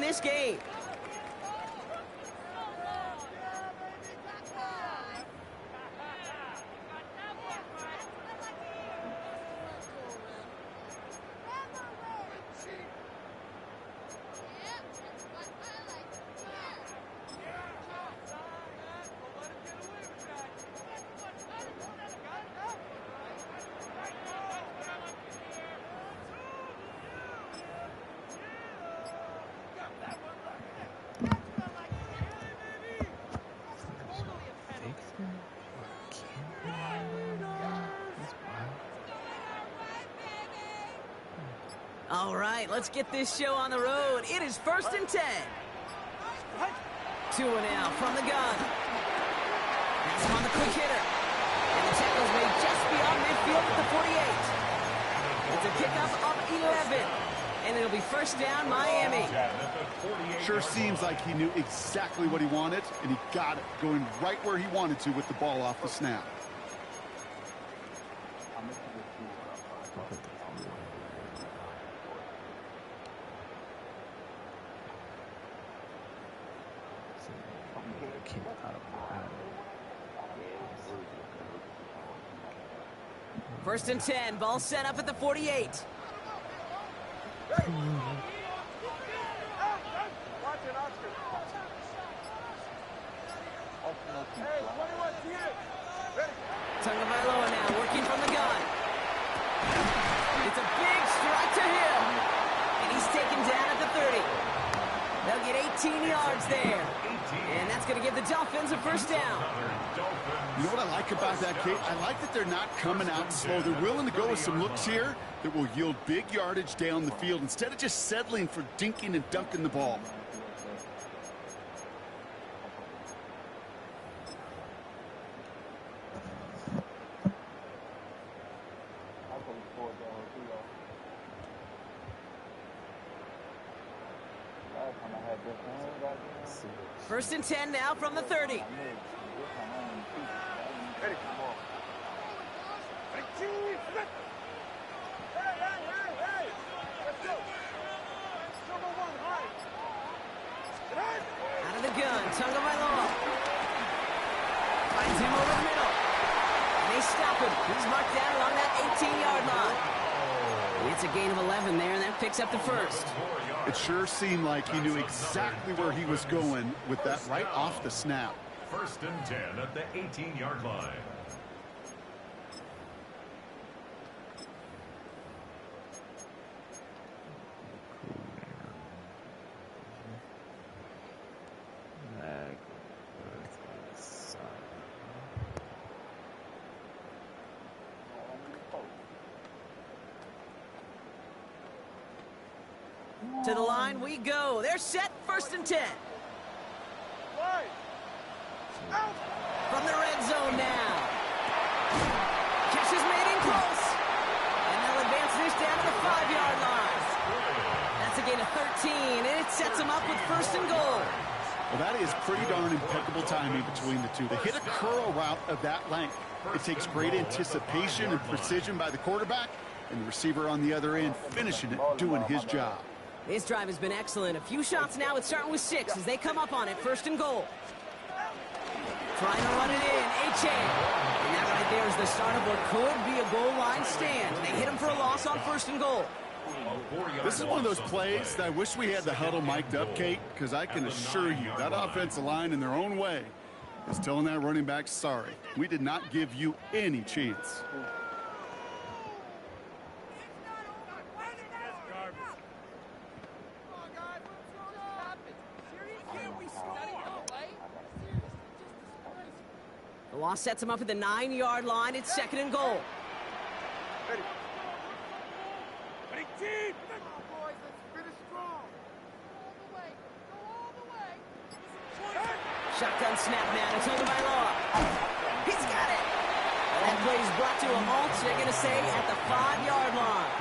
this game. All right, let's get this show on the road. It is 1st and 10. 2 now from the gun. That's him on the quick hitter. And the tackle's made just beyond midfield at the 48. It's a pickup of 11. And it'll be 1st down, Miami. Sure seems like he knew exactly what he wanted, and he got it, going right where he wanted to with the ball off the snap. First and 10, ball set up at the 48. Tagovailoa now working from the gun. It's a big strike to him. And he's taken down at the 30. They'll get 18 yards there. And that's going to give the Dolphins a 1st down. You know what I like about that, Kate? I like that they're not coming out slow. They're willing to go with some looks here that will yield big yardage down the field instead of just settling for dinking and dunking the ball. First and 10 now from the 30. Out of the gun, Tagovailoa. Finds him over the middle. And they stop him. He's marked down along that 18-yard line. It's a gain of 11 there, and that picks up the 1st. It sure seemed like he knew exactly where he was going with that right off the snap. 1st and 10 at the 18-yard line. To the line we go. They're set, 1st and 10. From the red zone now. Catch is made in close. And they'll advance this down to the 5-yard line. That's a gain of 13, and it sets them up with 1st and goal. Well, that is pretty darn impeccable timing between the two. They hit a curl route of that length. It takes great anticipation and precision by the quarterback, and the receiver on the other end finishing it, doing his job. This drive has been excellent. A few shots now. It's starting with 6 as they come up on it. 1st and goal. Trying to run it in. H.A. And that right there is the start of what could be a goal line stand. They hit him for a loss on 1st and goal. This is one of those plays that I wish we had the huddle mic'd up, Kate, because I can assure you that offensive line in their own way is telling that running back, sorry, we did not give you any chance. The loss sets him up at the 9-yard line. It's 2nd and goal. Shotgun snap now to Tagovailoa. He's got it. And that play is brought to a halt, they're going to say, at the 5-yard line.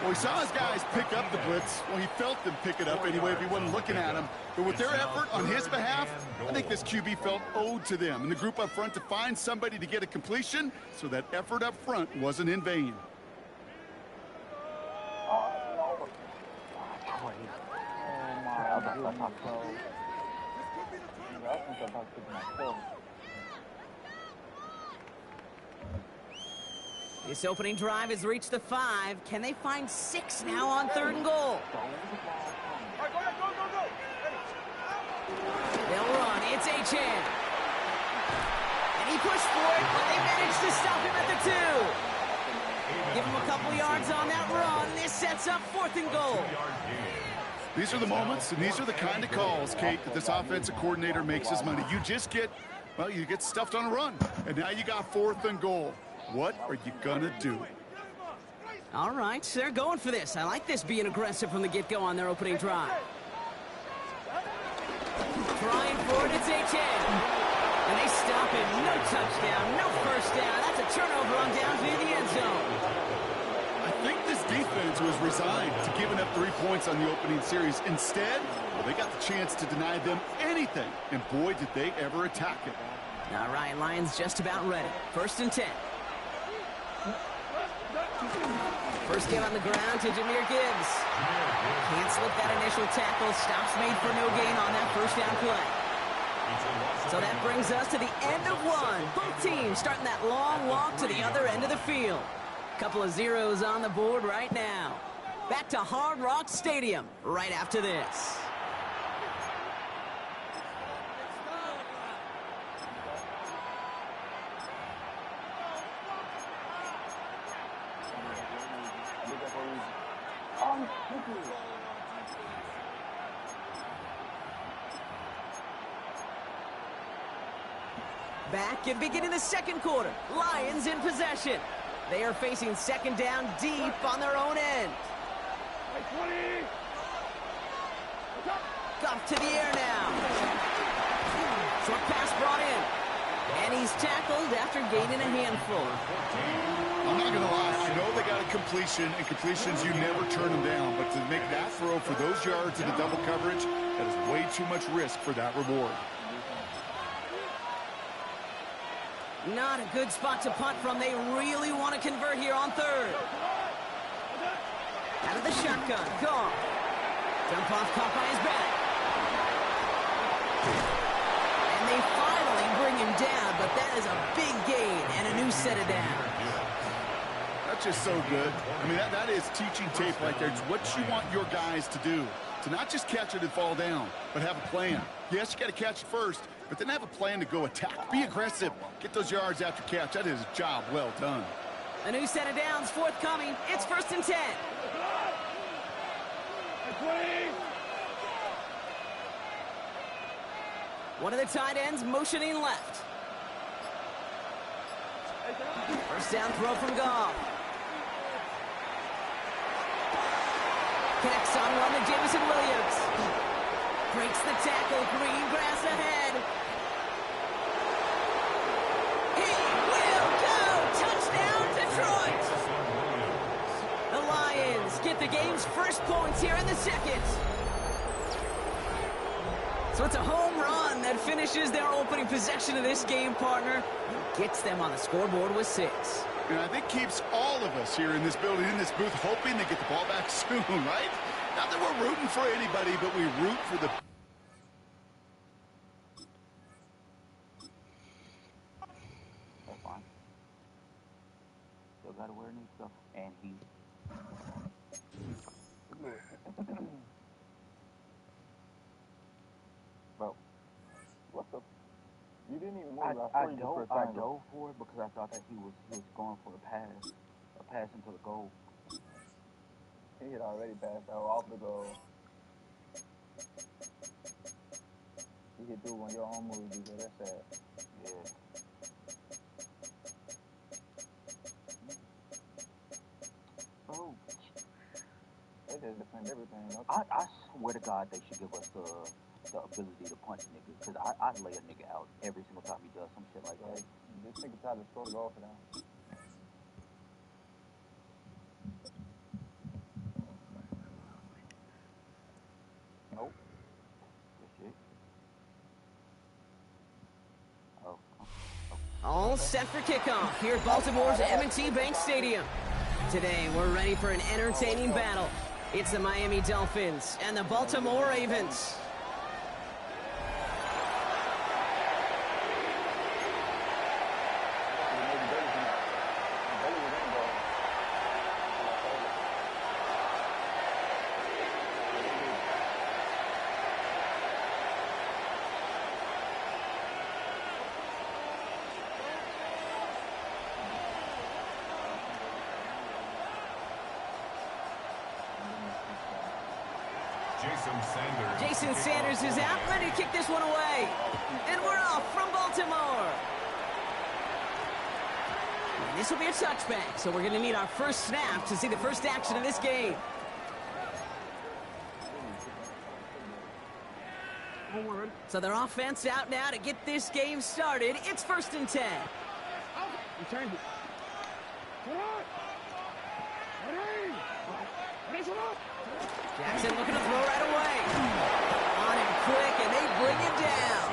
Well, he saw his guys pick up the blitz. Well, he felt them pick it up anyway if he wasn't looking at him. But with their effort on his behalf, I think this QB felt owed to them and the group up front to find somebody to get a completion, so that effort up front wasn't in vain. This opening drive has reached the 5. Can they find 6 now on 3rd and goal? They'll run. It's Achan. And he pushed for it, but they managed to stop him at the 2. Give him a couple yards on that run. This sets up 4th and goal. These are the moments, and these are the kind of calls, Kate, that this offensive coordinator makes his money. You just get, well, you get stuffed on a run, and now you got 4th and goal. What are you gonna do? All right, they're going for this. I like this being aggressive from the get-go on their opening drive. Trying for it, it's Achan. And they stop him. No touchdown, no first down. That's a turnover on down to the end zone. I think this defense was resigned to giving up 3 points on the opening series. Instead, well, they got the chance to deny them anything. And boy, did they ever attack it. All right, Lions just about ready. 1st and 10. First get on the ground to Jahmyr Gibbs. Can't slip that initial tackle. Stops made for no gain on that first down play. So that brings us to the end of 1. Both teams starting that long walk to the other end of the field. Couple of zeros on the board right now. Back to Hard Rock Stadium right after this. Back and beginning the 2nd quarter. Lions in possession. They are facing 2nd down deep on their own end. Off to the air now. Short pass brought in. And he's tackled after gaining a handful. I'm not going to lie. I know they got a completion, and completions, you never turn them down. But to make that throw for those yards in the double coverage, that is way too much risk for that reward. Not a good spot to punt from. They really want to convert here on 3rd. Out of the shotgun. Gone. Jump off caught by his back. And they finally bring him down, but that is a big gain and a new set of downs. That's just so good. I mean, that is teaching tape right there. It's what you want your guys to do. To not just catch it and fall down, but have a plan. Yes, you got to catch it first, but then have a plan to go attack. Be aggressive. Get those yards after catch. That is a job well done. A new set of downs forthcoming. It's 1st and 10. One of the tight ends motioning left. First down throw from Goff. Connects on one to Jameson Williams. Breaks the tackle. Green grass ahead. He will go. Touchdown, Detroit. The Lions get the game's first points here in the 2nd. So it's a home run that finishes their opening possession of this game, partner. Gets them on the scoreboard with 6. And I think keeps all of us here in this building, in this booth, hoping they get the ball back soon, right? Not that we're rooting for anybody, but we root for the... That's fine. Still gotta wear new stuff. And he... Bro, what the... You didn't even move. I dove for it because I thought that he was going for a pass into the goal. He had already passed out off the goal. You hit through one of your own moves, DJ. That's sad. Yeah. Oh. They just defend everything. I swear to God they should give us the ability to punch niggas, because I lay a nigga out every single time he does some shit like that. This nigga tried to score the goal for them. Nope. Good shit. Oh. All set for kickoff here at Baltimore's M&T Bank Stadium. Today, we're ready for an entertaining battle. It's the Miami Dolphins and the Baltimore Ravens. Jason Sanders is out, ready to kick this one away. And we're off from Baltimore. And this will be a touchback, so we're going to need our first snap to see the first action of this game. So their offense out now to get this game started. It's 1st and 10. Jackson looking to throw right away. On him quick, and they bring him down.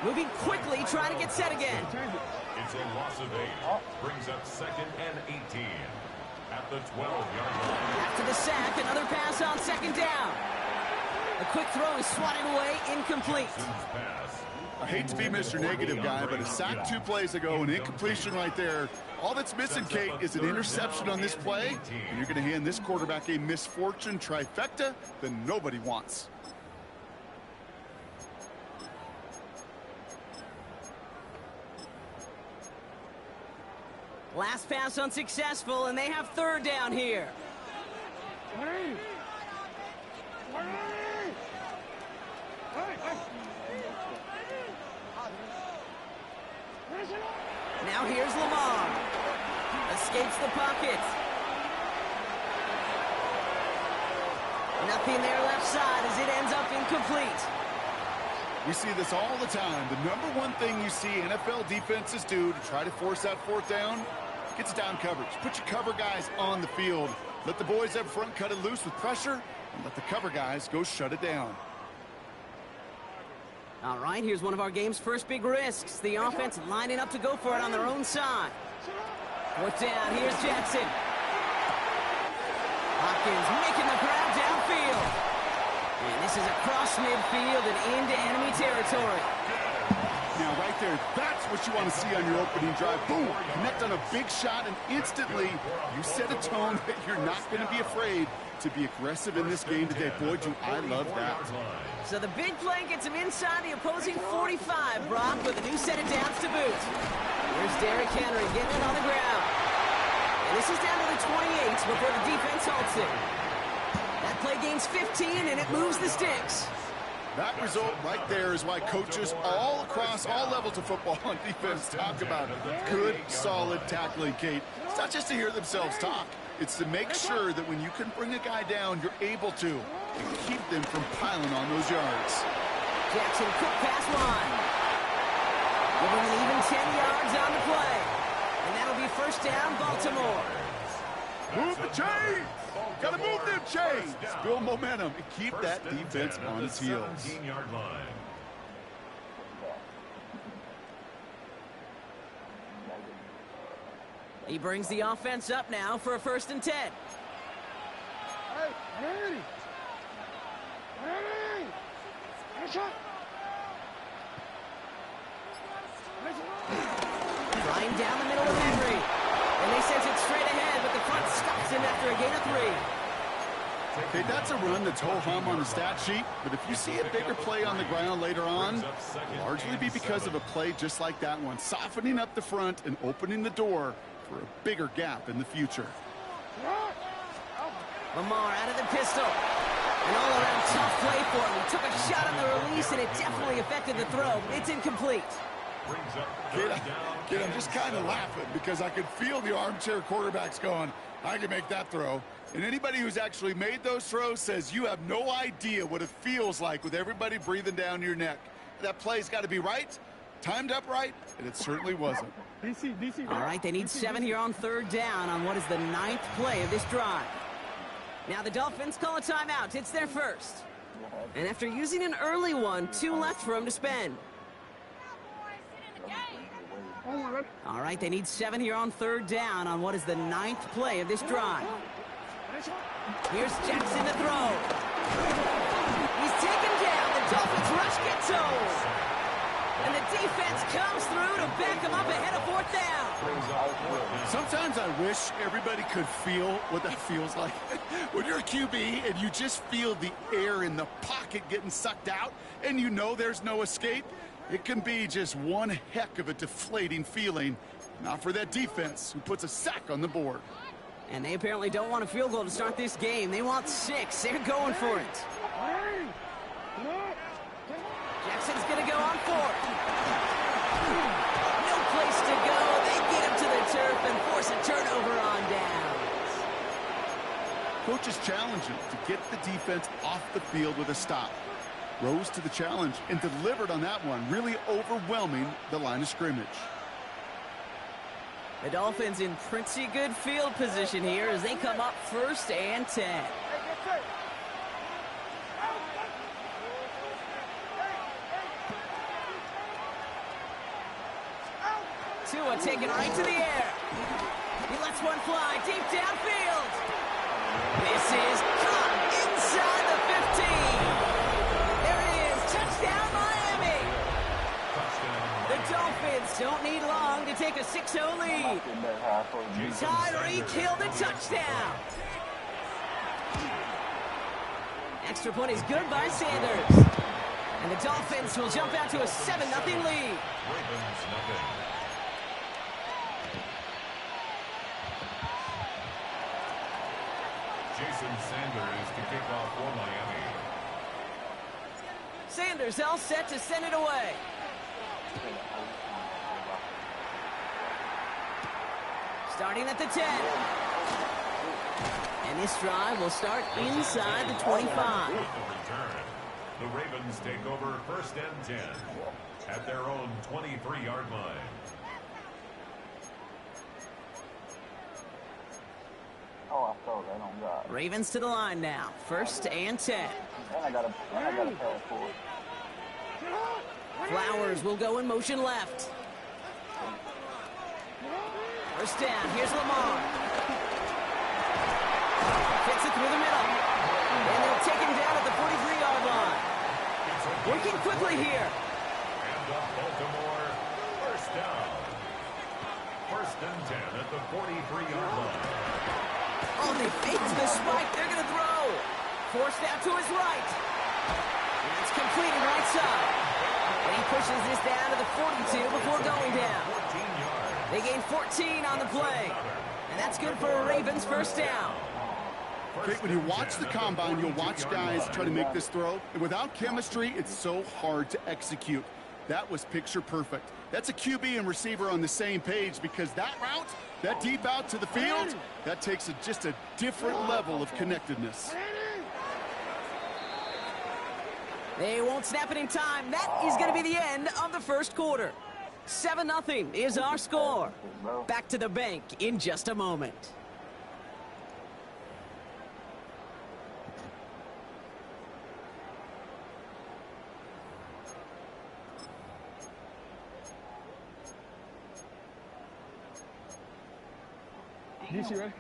Moving quickly, trying to get set again. It's a loss of 8. Brings up 2nd and 18. At the 12-yard line. After the sack, another pass on 2nd down. A quick throw is swatted away, incomplete. I hate to be Mr. Negative guy, but a sack 2 plays ago, an incompletion right there. All that's missing, Kate, is an interception on this play, and you're going to hand this quarterback a misfortune trifecta that nobody wants. Last pass unsuccessful, and they have 3rd down here. Now here's Lamar. Escapes the pocket. Nothing there left side as it ends up incomplete. We see this all the time. The number one thing you see NFL defenses do to try to force that 4th down, gets down coverage. Put your cover guys on the field. Let the boys up front cut it loose with pressure, and let the cover guys go shut it down. All right, here's one of our game's first big risks. The offense lining up to go for it on their own side. 4th down, here's Jackson. Hopkins making the grab downfield. And this is across midfield and into enemy territory. Now, right there, that's what you want to see on your opening drive. Boom! Connect on a big shot, and instantly you set a tone that you're not going to be afraid to be aggressive in this game today. Boy, do I love that. So the big play gets him inside the opposing 45, Brock, with a new set of downs to boot. Here's Derrick Henry getting it on the ground. And this is down to the 28 before the defense halts it. That play gains 15, and it moves the sticks. That result right there is why coaches all across all levels of football on defense talk about good, solid tackling, Kate. It's not just to hear themselves talk. It's to make sure that when you can bring a guy down, you're able to and keep them from piling on those yards. Jackson, quick pass line. Giving an even 10 yards on the play. And that'll be 1st down, Baltimore. Move the chains! Gotta move them chains! Build momentum and keep that defense on its heels. 17-yard line. He brings the offense up now for a 1st and 10. Flying down the middle of Henry. And they send it straight ahead, but the front stops him after a gain of 3. Okay, that's a run that's ho-hum on the stat sheet, but if you see a bigger play on the ground later on, it'll largely be because of a play just like that one, softening up the front and opening the door for a bigger gap in the future. Lamar out of the pistol. An all-around tough play for him. He took a shot on the release, and it definitely affected the throw. It's incomplete. Kid, I'm just kind of laughing because I could feel the armchair quarterbacks going, I can make that throw. And anybody who's actually made those throws says you have no idea what it feels like with everybody breathing down your neck. That play's got to be right, timed up right, and it certainly wasn't. All right, they need 7 here on 3rd down on what is the 9th play of this drive. Now the Dolphins call a timeout. It's their first. And after using an early one, 2 left for them to spend. All right, they need 7 here on 3rd down on what is the 9th play of this drive. Here's Jackson to throw. He's taken down. The Dolphins rush gets home. And the defense comes through to back him up ahead of 4th down. Sometimes I wish everybody could feel what that feels like. When you're a QB and you just feel the air in the pocket getting sucked out and you know there's no escape, it can be just one heck of a deflating feeling. Not for that defense who puts a sack on the board. And they apparently don't want a field goal to start this game. They want 6. They're going for it. Jackson's going to go on 4th. No place to go. They get him to the turf and force a turnover on downs. Coaches challenge him to get the defense off the field with a stop. Rose to the challenge and delivered on that one, really overwhelming the line of scrimmage. The Dolphins in pretty good field position here as they come up 1st and 10. Tua taken right to the air. He lets one fly deep downfield. This is caught inside the 15. There it is. Touchdown, Miami. The Dolphins don't need long to take a 6-0 lead. Tyreek Hill the touchdown. Extra point is good by Sanders. And the Dolphins will jump out to a 7-0 lead. Jason Sanders to kick off for Miami. Sanders all set to send it away. Starting at the 10. And this drive will start inside the 25. The Ravens take over 1st and 10 at their own 23-yard line. Oh, I saw that on God. Ravens to the line now. 1st and 10. And I got a pass for it. Flowers will go in motion left. 1st down. Here's Lamar. Fits it through the middle. And they'll take him down at the 43-yard line. Working quickly here. And the Baltimore 1st down. 1st and 10 at the 43-yard line. Oh, they faked the spike. They're going to throw. Forced out to his right. And it's completed right side. And he pushes this down to the 42 before going down. They gain 14 on the play. And that's good for a Ravens 1st down. Okay, when you watch the combine, you'll watch guys try to make this throw. And without chemistry, it's so hard to execute. That was picture perfect. That's a QB and receiver on the same page because that route, that deep out to the field, that takes just a different level of connectedness. They won't snap it in time. That is going to be the end of the 1st quarter. 7-0 is our score. Back to the bank in just a moment.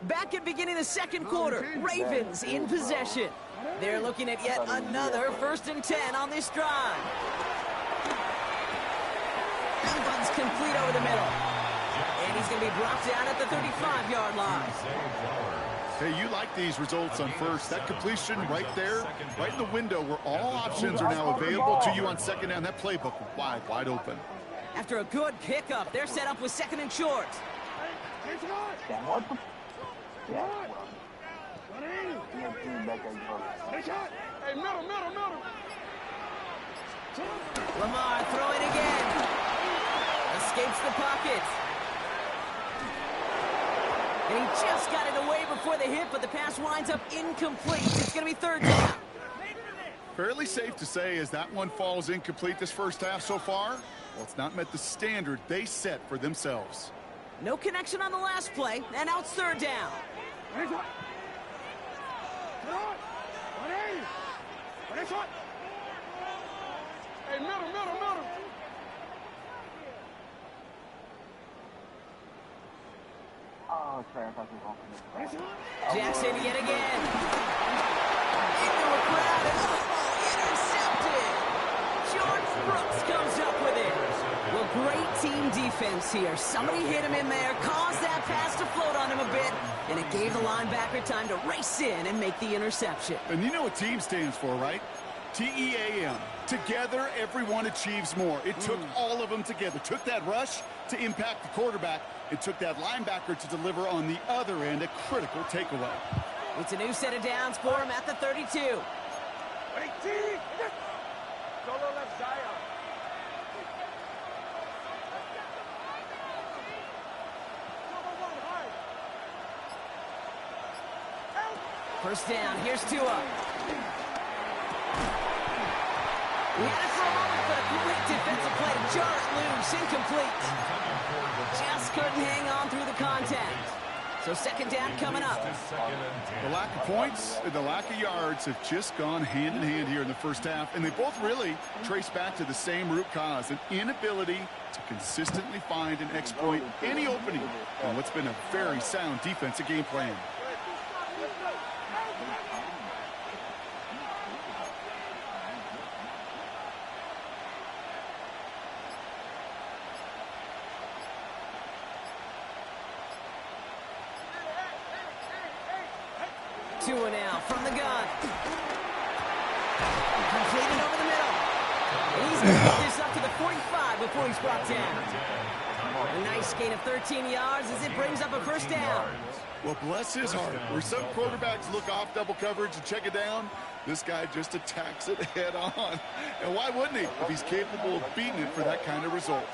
Back at beginning of the 2nd quarter, Ravens in possession. They're looking at yet another 1st and 10 on this drive. That one's complete over the middle. And he's going to be brought down at the 35-yard line. Hey, you like these results on 1st. That completion right there, right in the window where all options are now available to you on 2nd down. That playbook wide open. After a good pickup, they're set up with 2nd and short. Lamar throwing again. Escapes the pocket. And he just got it away before the hit, but the pass winds up incomplete. It's going to be 3rd down. Fairly safe to say as that one falls incomplete this 1st half so far, well, it's not met the standard they set for themselves. No connection on the last play, and now it's 3rd down. Oh, trash. Jackson yet again. Into a crowd, and intercepted. George Brooks comes up with it. Well, great team defense here. Somebody hit him in there, caused that pass to float on him a bit, and it gave the linebacker time to race in and make the interception. And you know what team stands for, right? T-E-A-M. Together, everyone achieves more. It took all of them together. Took that rush to impact the quarterback. It took that linebacker to deliver on the other end a critical takeaway. It's a new set of downs for him at the 32. Solo left Zion. First down, here's Tua. He had it for a moment, but a quick defensive play to jar it loose, incomplete. Just couldn't hang on through the contact. So second down coming up. The lack of points and the lack of yards have just gone hand in hand here in the first half, and they both really trace back to the same root cause, an inability to consistently find and exploit any opening on what's been a very sound defensive game plan. Tua now from the gun. Completed over the middle. And he's going to get this up to the 45 before he's brought down. A nice gain of 13 yards as it brings up a first down. Well, bless his heart. Where some quarterbacks look off double coverage and check it down, this guy just attacks it head on. And why wouldn't he if he's capable of beating it for that kind of result?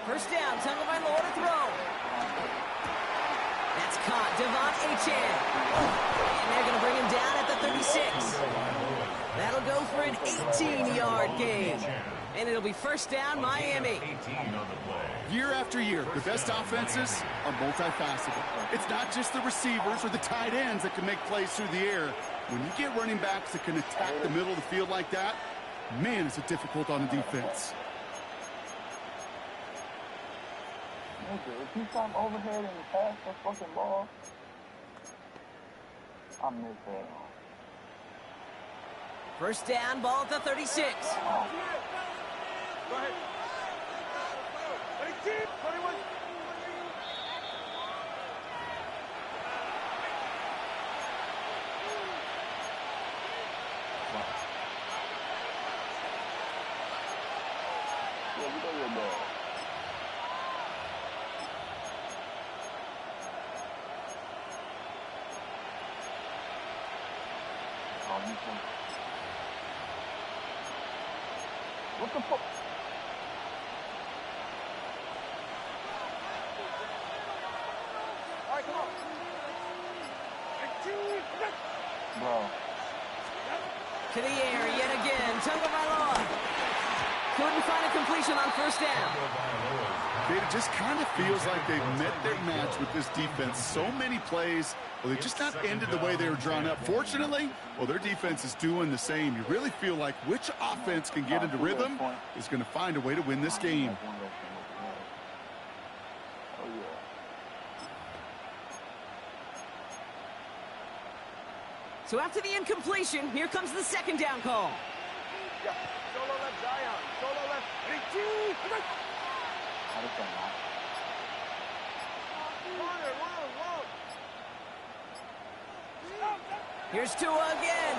First down, Tagovailoa to throw. That's caught, Devon Achane. And they're going to bring him down at the 36. That'll go for an 18-yard gain. And it'll be first down, Miami. Year after year, the best offenses are multifaceted. It's not just the receivers or the tight ends that can make plays through the air. When you get running backs that can attack the middle of the field like that, man, is it difficult on the defense. Nigga, if you come overhead and pass the fucking ball, I miss that. First down, ball at the 36. Go ahead. 18, 21. Yeah, we got your ball. What the fuck? All right, come on. 18, Bro. To the air yet again, Tagovailoa. Couldn't find a completion on first down. It just kind of feels like they've met their match with this defense. So many plays, well, they just not ended the way they were drawn up. Fortunately, well, their defense is doing the same. You really feel like which offense can get into rhythm is going to find a way to win this game. So after the incompletion, here comes the second down call. yeah. Solo left Zion. Solo left 18. How does that not? Here's Tua again.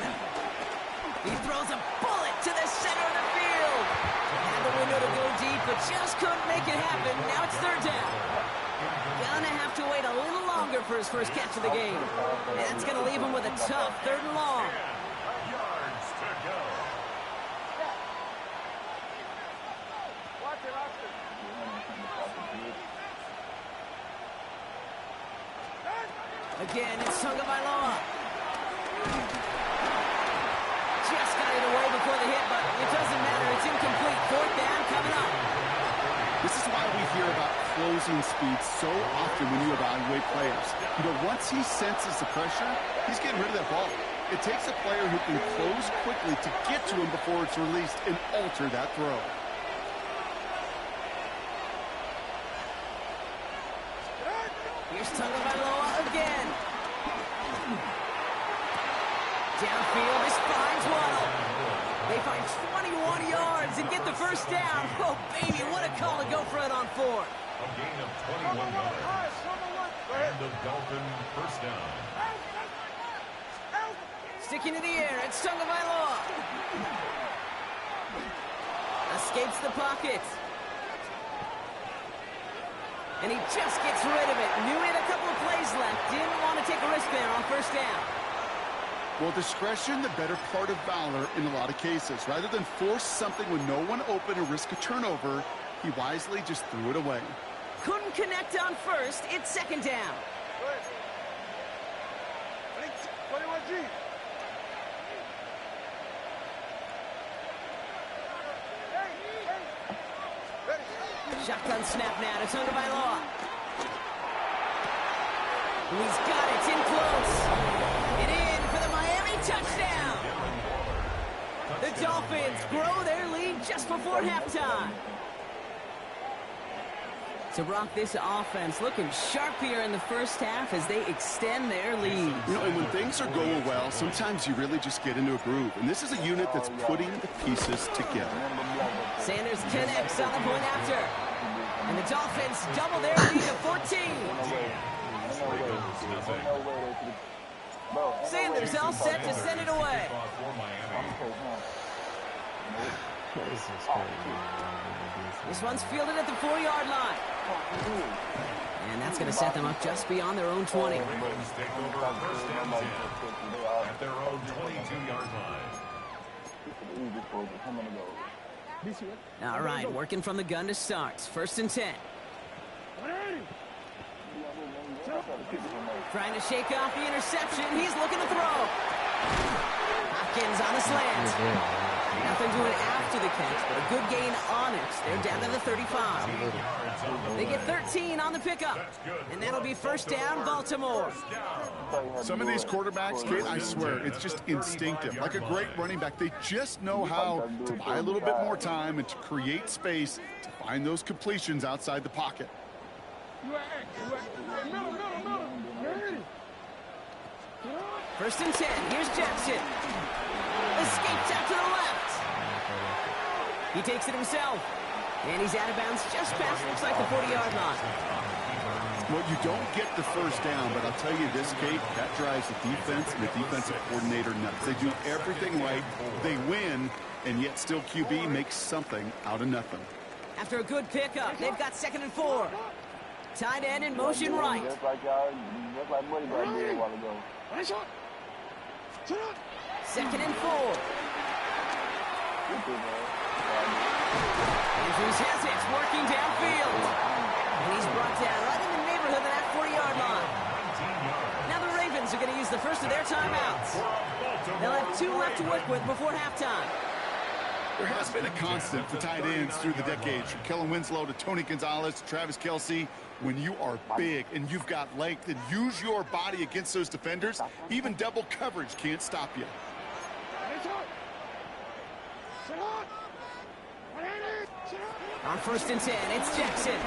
He throws a bullet to the center of the field. Had the window to go deep, but just couldn't make it happen. Now it's third down. Gonna have to wait a little longer for his first catch of the game. And that's gonna leave him with a tough third and long. Yards to go. Watch it, Austin. Again, it's Tagovailoa. Just got it away before the hit, but it doesn't matter. It's incomplete. Fourth down coming up. This is why we hear about closing speed so often when you evaluate players. You know, once he senses the pressure, he's getting rid of that ball. It takes a player who can close quickly to get to him before it's released and alter that throw. Here's Tagovailoa again. Downfield, this finds Waddle. They find 21 yards and get the first down. Oh, baby, what a call to go for it on fourth. A gain of 21 yards. And the Dolphin first down. sticking to the air. It's Tagovailoa. Escapes the pocket. And he just gets rid of it. Knew he had a couple of plays left. Didn't want to take a risk there on first down. Well, discretion, the better part of valor in a lot of cases. Rather than force something with no one open or risk a turnover, he wisely just threw it away. Couldn't connect on first. It's second down. 21G. Shotgun snap now to Tagovailoa. He's got it in close. And in for the Miami touchdown. The Dolphins grow their lead just before halftime. So, Brock, this offense looking sharp here in the first half as they extend their lead. You know, and when things are going well, sometimes you really just get into a groove. And this is a unit that's putting the pieces together. Sanders connects on the point after. And the Dolphins double their lead to 14. Sanders all set to send it away. This one's fielded at the 4-yard line. And that's going to set them up just beyond their own 20. Ravens take over first and 10 at their own 22-yard line. All right, working from the gun to start. First and 10. Trying to shake off the interception. He's looking to throw. Hopkins on the slant. Nothing doing after the catch, but a good gain on it. They're down to the 35. They get 13 on the pickup. And that'll be first down, Baltimore. Some of these quarterbacks, Kate, I swear, it's just instinctive. Like a great running back, they just know how to buy a little bit more time and to create space to find those completions outside the pocket. First and 10. Here's Jackson. Escapes out to the left. He takes it himself. And he's out of bounds just past, looks like, the 40-yard line. Well, you don't get the first down, but I'll tell you this, Kate, that drives the defense and the defensive coordinator nuts. They do everything right. They win, and yet still QB makes something out of nothing. After a good pickup, they've got second and 4. Tight end in motion right. Second and 4. Andrews has it, working downfield. And he's brought down right in the neighborhood of that 40-yard line. Now the Ravens are going to use the first of their timeouts. They'll have 2 left to work with before halftime. There has been a constant for tight ends through the decades, from Kellen Winslow to Tony Gonzalez to Travis Kelce. When you are big and you've got length and use your body against those defenders, even double coverage can't stop you. On first and 10, it's Jackson.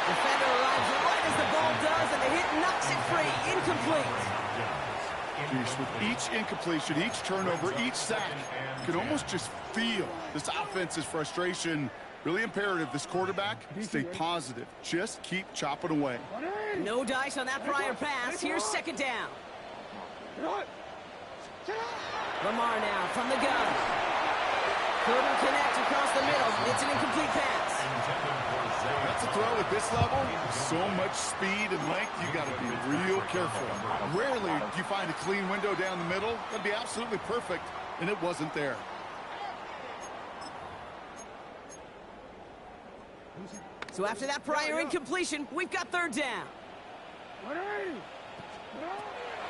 Defender arrives right as the ball does, and the hit knocks it free. Incomplete. With each incompletion, each turnover, each sack, you can almost just feel this offense's frustration. Really imperative, this quarterback, stay positive. Just keep chopping away. No dice on that prior pass. Here's second down. Lamar now from the gun. Couldn't connect across the middle. It's an incomplete pass. That's a throw at this level. So much speed and length, you got to be real careful. Rarely do you find a clean window down the middle. That'd be absolutely perfect, and it wasn't there. So after that prior incompletion, we've got third down.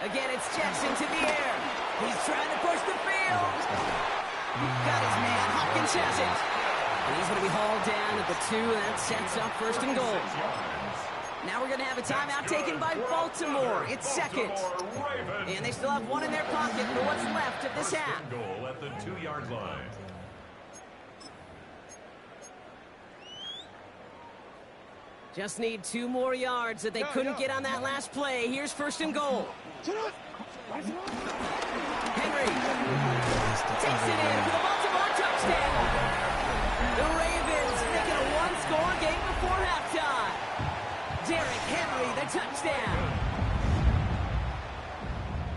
Again, it's Jackson to the air. He's trying to push the field. Got his man. Hopkins has it. And he's going to be hauled down at the 2, and that sets up first and goal. Now we're going to have a timeout taken by Baltimore. It's second. And they still have 1 in their pocket for what's left of this half. Goal at the 2-yard line. Just need 2 more yards that they couldn't get on that last play. Here's first and goal. Henry takes it in for the Baltimore touchdown. The Ravens making a 1-score game before halftime. Derrick Henry, the touchdown.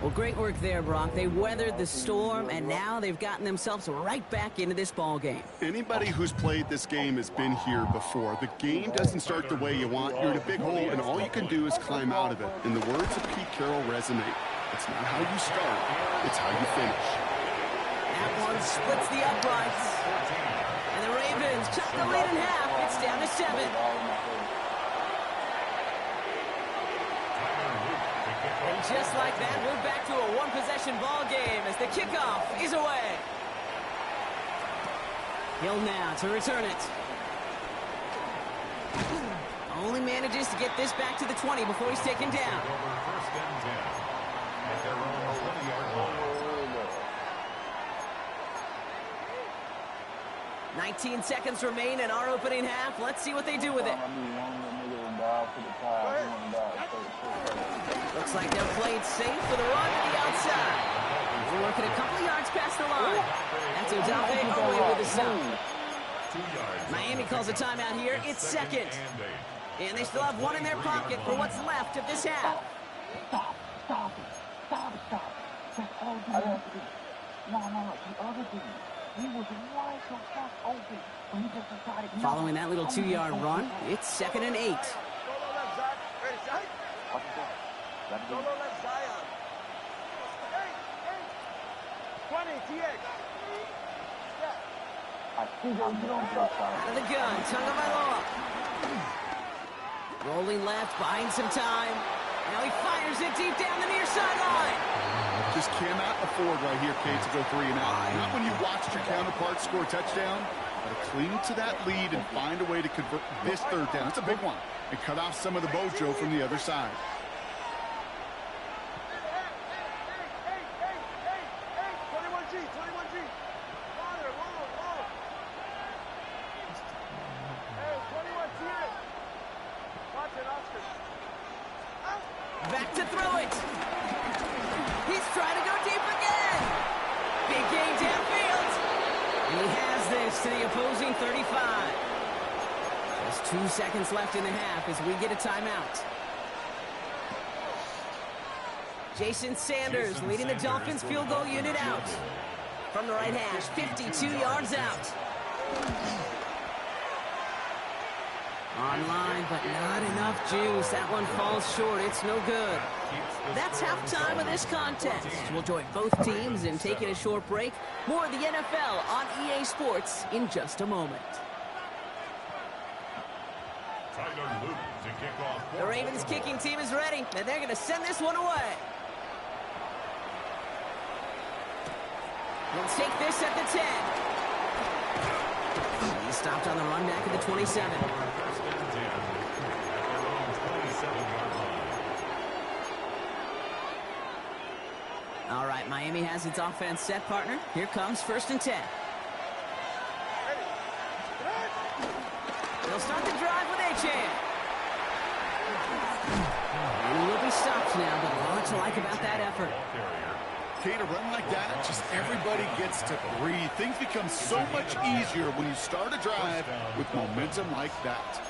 Well, great work there, Brock. They weathered the storm, and now they've gotten themselves right back into this ball game. Anybody who's played this game has been here before. The game doesn't start the way you want. You're in a big hole, and all you can do is climb out of it. In the words of Pete Carroll resonate, it's not how you start, it's how you finish. That one splits the uprights. And the Ravens cut the lead in half. It's down to 7. And just like that, we're back to a one-possession ball game as the kickoff is away. Hill now to return it. Only manages to get this back to the 20 before he's taken down. 19 seconds remain in our opening half. Let's see what they do with it. Looks like they're played safe for the run to the outside. We're working a couple of yards past the line. That's Udave Owe with a stop. Miami calls a timeout here. It's second. And they still have one in their pocket for what's left of this half. Stop it. That's all you have to do. No, the other dude. He was wide so fast open. When he just decided, following that little 2-yard run, it's 2nd and 8. Solo left, Zach. Ready, Zach? Solo left, Zion. Hey. 20, TX. Out of the gun, Tagovailoa. Rolling left, buying some time. Now he fires it deep down the near sideline. Just cannot afford right here, Kate, to go 3 and out. Not when you watched your counterpart score a touchdown. Got to cling to that lead and find a way to convert this 3rd down. It's a big one. And cut off some of the mojo from the other side. Back to throw it. He's trying to go deep again. Big gain downfield. And he has this to the opposing 35. Just 2 seconds left in the half as we get a timeout. Jason Sanders leading the Dolphins field goal unit out. From the right hash, 52 yards out. Online, but not enough juice. That one falls short. It's no good. That's halftime of this contest. We'll join both teams in taking a short break. More of the NFL on EA Sports in just a moment. The Ravens kicking team is ready, and they're going to send this one away. We'll take this at the 10. He's stopped on the run back at the 27. All right, Miami has its offense set, partner. Here comes 1st and 10. They'll start the drive with Achane. And he will be stopped now, but a lot to like about that effort. Kate, a run like that, just everybody gets to breathe. Things become so much easier when you start a drive with momentum like that.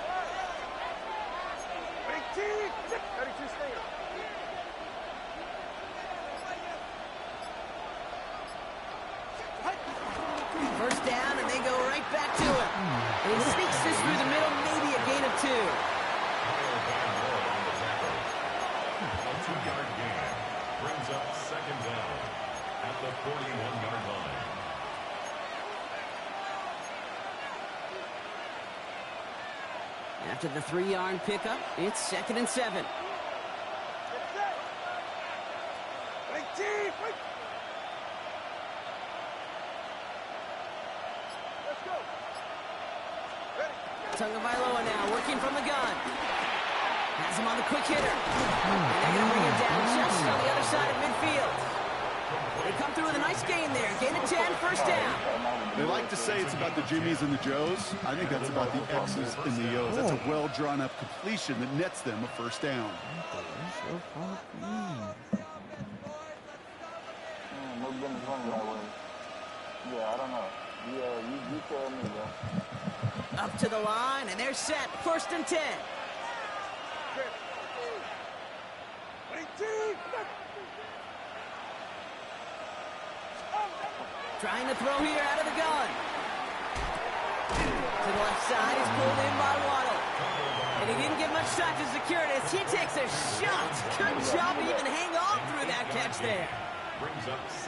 First down, and they go right back to it. And he sneaks this through the middle, maybe a gain of 2. A 2-yard gain brings up 2nd down at the 41-yard line. After the 3-yard pickup, it's 2nd and 7. Tagovailoa now working from the gun. Has him on the quick hitter. And they're going to bring him down just on the other side of midfield. They come through with a nice gain there. Gain of 10, 1st down. They like to say it's about the Jimmies and the Joes. I think that's about the X's and the O's. That's a well-drawn-up completion that nets them a 1st down. Yeah, I don't know. You tell me, bro. Up to the line, and they're set. 1st and 10. Trying to throw here out of the gun. To the left side, he's pulled in by Waddle. And he didn't get much time to secure it as he takes a shot. Good job to even hang on through that catch there.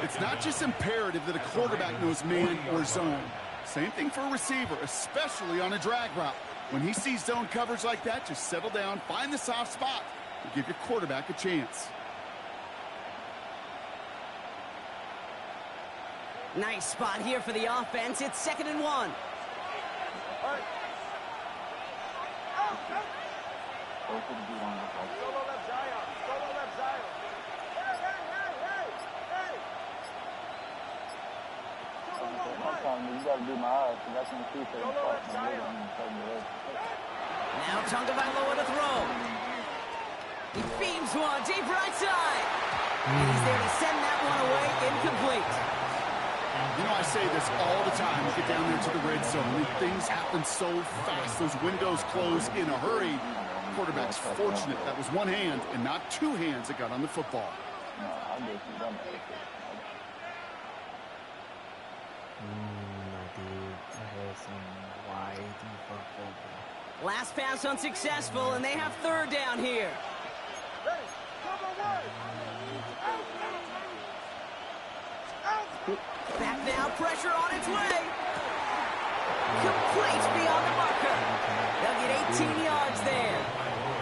It's not just imperative that a quarterback knows man or zone. Same thing for a receiver, especially on a drag route. When he sees zone coverage like that, just settle down, find the soft spot, and give your quarterback a chance. Nice spot here for the offense. It's 2nd and 1. Solo left Zion. Solo left Zion. Sometimes you gotta do my eyes, because I can see certain parts. Now Tagovailoa to throw. He beams one deep right side. And he's there to send that one away, incomplete. You know, I say this all the time. You get down there to the red zone, and things happen so fast. Those windows close in a hurry. Quarterback's fortunate that was one hand and not two hands that got on the football. No, I just done that. Last pass unsuccessful, and they have 3rd down here. Back now, pressure on its way. Complete beyond the marker. They'll get 18 yards there.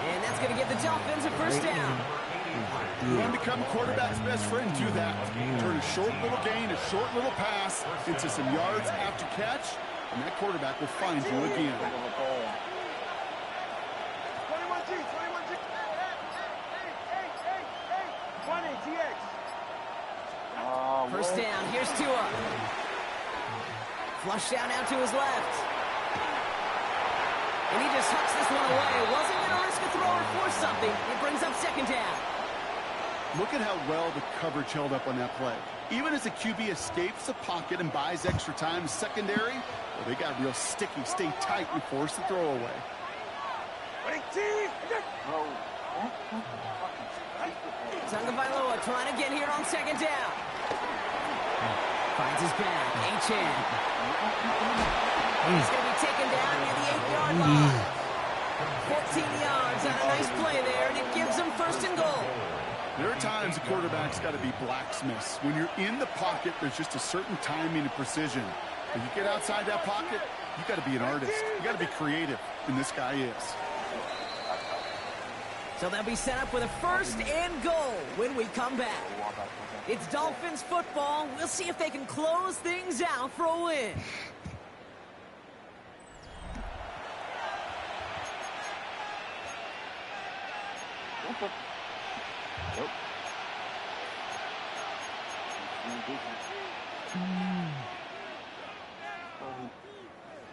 And that's going to give the Dolphins a 1st down. You want to become a quarterback's best friend, do that. Turn a short little gain, a short little pass into some yards after catch, and that quarterback will find you again. 21G, 21G. 20, TX. 1st down, here's Tua. Flush down out to his left. And he just hucks this one away. Wasn't going to risk a throw or force something. It brings up 2nd down. Look at how well the coverage held up on that play. Even as the QB escapes the pocket and buys extra time in secondary, well, they got real sticky, stay tight, and force the throw away. Tagovailoa trying to get here on 2nd down. Finds his back. Achane. He's going to be taken down near the 8-yard line. 14 yards on a nice play there, and it gives them 1st and goal. There are times a quarterback's got to be blacksmiths. When you're in the pocket, there's just a certain timing and precision. When you get outside that pocket, you got to be an artist. You got to be creative, and this guy is. So they'll be set up with a 1st and goal when we come back. It's Dolphins football. We'll see if they can close things out for a win.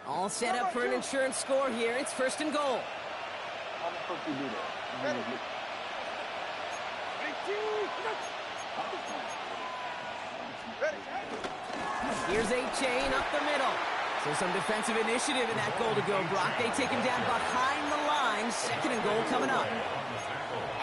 All set up for an insurance score here. It's 1st and goal. How the fuck you do that? Here's Achane up the middle. So some defensive initiative in that goal to go, Brock. They take him down behind the line. 2nd and goal coming up.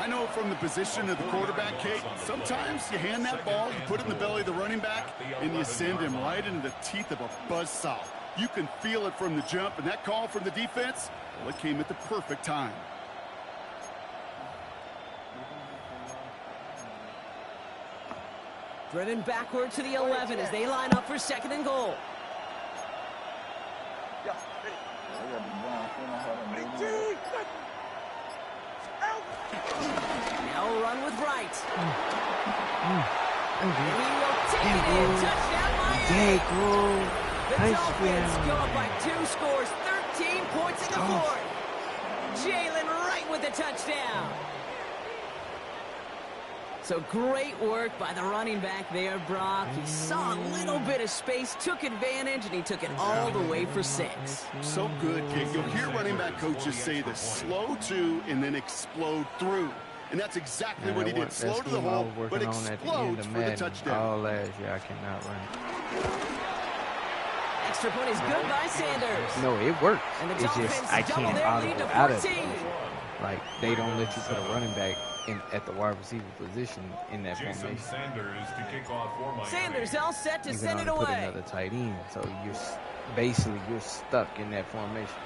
I know from the position of the quarterback, Kate, sometimes you hand that ball, you put it in the belly of the running back, and you send him right into the teeth of a buzzsaw. You can feel it from the jump, and that call from the defense, well, it came at the perfect time. Driven backward to the 11 as they line up for 2nd and goal. Now run with right. And he will take it in. Touchdown, Miami. The Dolphins go up by 2 scores, 13 points in the 4th. Jalen Wright with the touchdown. So great work by the running back there, Brock. He saw a little bit of space, took advantage, and he took it all the way for 6. So good, Kate. You'll hear running back coaches say this: slow to and then explode through. And that's exactly what he did. Slow to the hole, but explodes for the touchdown. All last year, I cannot run. Extra point is good by Sanders. No, it works. And the It's just Dolphins I double can't their lead audible to out of 14. it. Like, they don't let you put a running back at the wide receiver position in that Jason formation. Sanders to kick off for Miami. Sanders all set to You send can it only put away. another tight end, so basically you're stuck in that formation.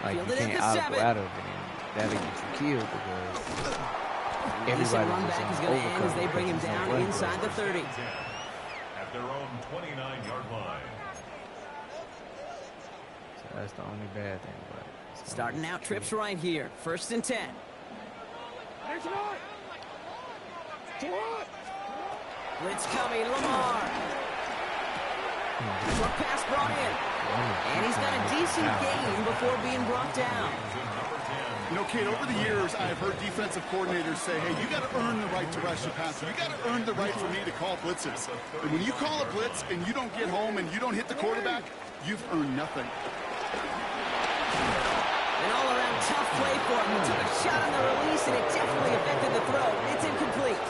Like, you Fielded at can't the go 7. out of it, and that'll get you killed because Decent everybody's run just back is in going to end as they overcover bring him because there's no down run inside the coverage. 30. At their own 29-yard line. So that's the only bad thing about it. It's gonna Starting get out you trips killed. right here. 1st and 10. Blitz coming, Lamar. Short pass brought in. And he's got a decent gain before being brought down. You know, Kate, over the years, I've heard defensive coordinators say, hey, you got to earn the right to rush the passer. You got to earn the right for me to call blitzes. And when you call a blitz and you don't get home and you don't hit the quarterback, you've earned nothing. An all-around tough play for him. He took a shot on the release, and it definitely affected the throw. It's incomplete.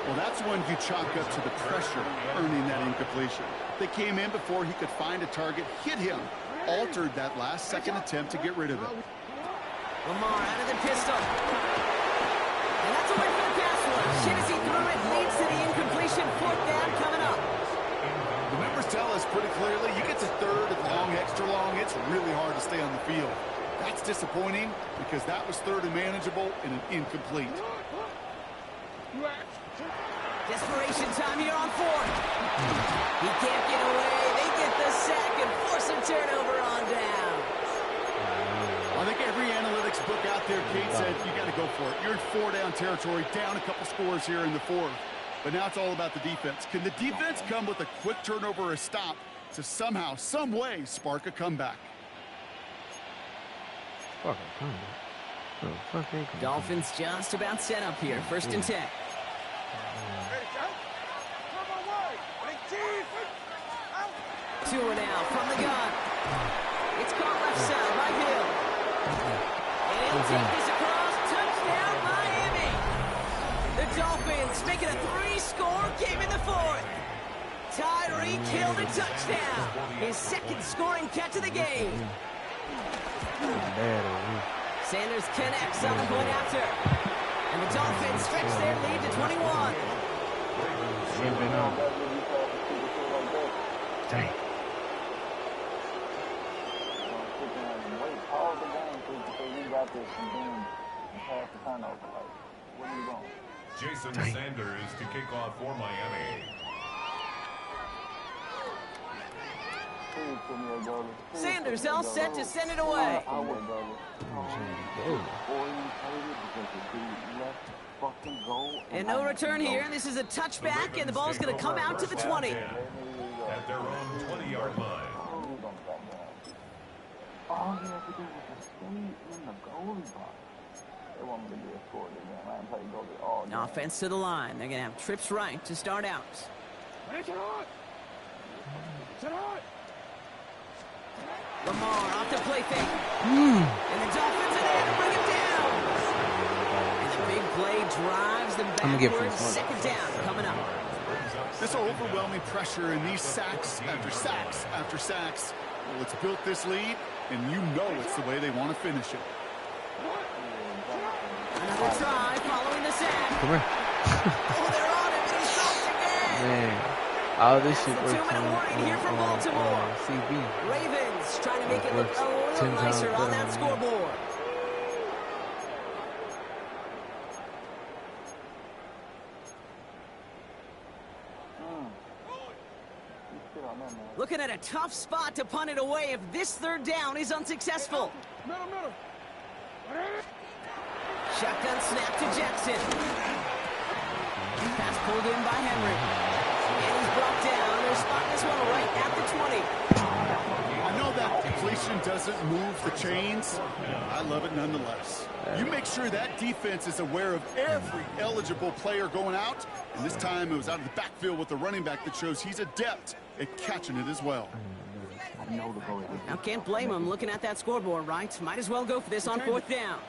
Well, that's one you chalk up to the pressure earning that incompletion. They came in before he could find a target, hit him, altered that last-second attempt to get rid of it. Lamar out of the pistol. And that's away from the pass rush. Shit as he threw it leads to the incompletion. 4th down coming up. The numbers tell us pretty clearly, you get to 3rd and long, extra long, it's really hard to stay on the field. That's disappointing because that was 3rd and manageable and an incomplete. Desperation time here on 4th. He can't get away. They get the sack and force a turnover on down. I think every analytics book out there, Kate, said you got to go for it. You're in 4-down territory, down a couple scores here in the 4th. But now it's all about the defense. Can the defense come with a quick turnover or a stop to somehow, some way, spark a comeback? Fuck a comeback. Oh, fuck they can Dolphins just about set up here. 1st and 10. Tua now from the gun. It's caught left side by Hill. And he'll take this across. Touchdown, Miami. The Dolphins making a 3-score game in the 4th. Tyreek Hill a touchdown. His 2nd scoring catch of the game. bad over here. Sanders connects on the point after. And the Dolphins stretch their lead to 21. Ain't been on. Dang. Jason Sanders to kick off for Miami. Sanders all set to send it away. And no return here. This is a touchback, and the ball's going to come out to the 20. At their own 20-yard line. All you have to do is just stay in the goalie box. They want me to be a score again. I am playing goalie all day. Offense to the line. They're going to have trips right to start out. Lamar off the play fake. And the Dolphins are there to bring it down. And the big play drives them backwards. 2nd down coming up. This overwhelming pressure and these sacks after sacks after sacks. Well, it's built this lead, and you know it's the way they want to finish it. Another try following the sack. Come here. Oh, they're on him, and he's dropped again. Man. All this shit That's the works 2-minute warning here from Baltimore. CB. Ravens trying to make it look Works a little 10 times nicer on better that than scoreboard. Looking at a tough spot to punt it away if this 3rd down is unsuccessful. Shotgun snap to Jackson. Pass pulled in by Henry. And he's brought down. They're spotting this one right at the 20. I know that completion doesn't move the chains. I love it nonetheless. You make sure that defense is aware of every eligible player going out. And this time it was out of the backfield with the running back that shows he's adept at catching it as well. Now can't blame him looking at that scoreboard, right? Might as well go for this on 4th down.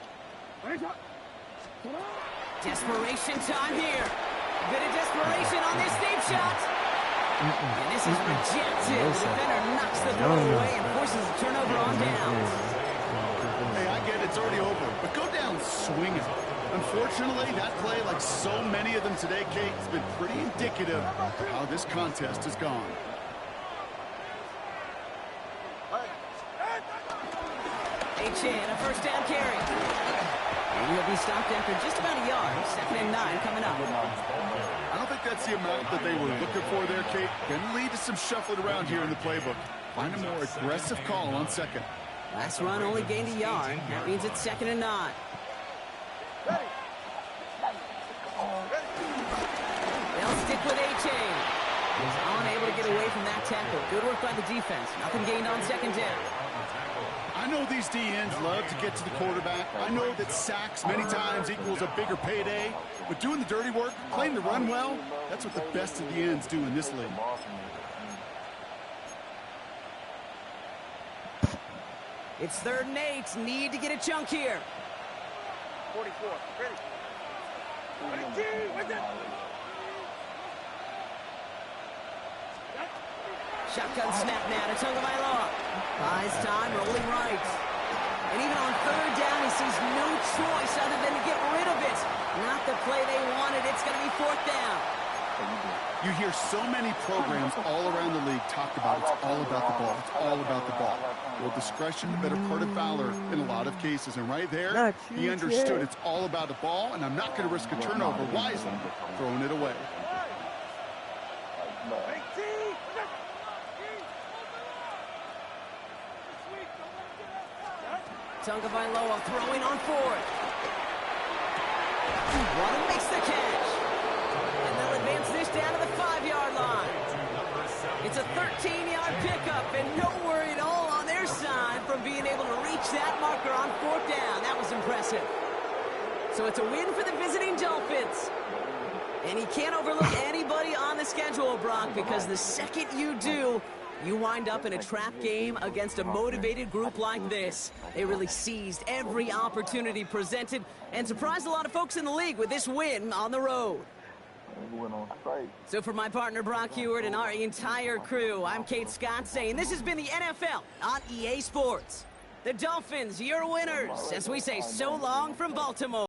Desperation time here. Bit of desperation on this deep shot. And this is rejected. The defender knocks the ball away and forces a turnover on down. Hey, I get it. It's already over. But go down swinging. Unfortunately, that play, like so many of them today, Kate, has been pretty indicative of how this contest has gone. A first down carry. And he'll be stopped after just about a yard. 2nd and 9 coming up. I don't think that's the amount that they were looking for there, Kate. Going to lead to some shuffling around here in the playbook. Find a more aggressive call on 2nd. Last run only gained a yard. That means it's 2nd and 9. They'll stick with A-Chain. He's unable to get away from that tackle. Good work by the defense. Nothing gained on 2nd down. I know these DNs love to get to the quarterback. I know that sacks many times equals a bigger payday. But doing the dirty work, playing to run well, that's what the best of the ends do in this league. It's 3rd and 8. Need to get a chunk here. 44. Ready. Shotgun snap now to Tagovailoa. Buys time, rolling right. And even on 3rd down, he sees no choice other than to get rid of it. Not the play they wanted. It's going to be 4th down. You hear so many programs all around the league talk about it's all about the ball. It's all about the ball. Well, discretion, the better part of valor in a lot of cases. And right there, he understood it's all about the ball, and I'm not going to risk a turnover wisely, throwing it away. Tagovailoa throwing on 4th. Waddle makes the catch. And they'll advance this down to the 5-yard line. It's a 13-yard pickup, and no worry at all on their side from being able to reach that marker on 4th down. That was impressive. So it's a win for the visiting Dolphins. And you can't overlook anybody on the schedule, Brock, because the second you do, you wind up in a trap game against a motivated group like this. They really seized every opportunity presented and surprised a lot of folks in the league with this win on the road. So for my partner Brock Heward and our entire crew, I'm Kate Scott saying this has been the NFL on EA Sports. The Dolphins, your winners, as we say so long from Baltimore.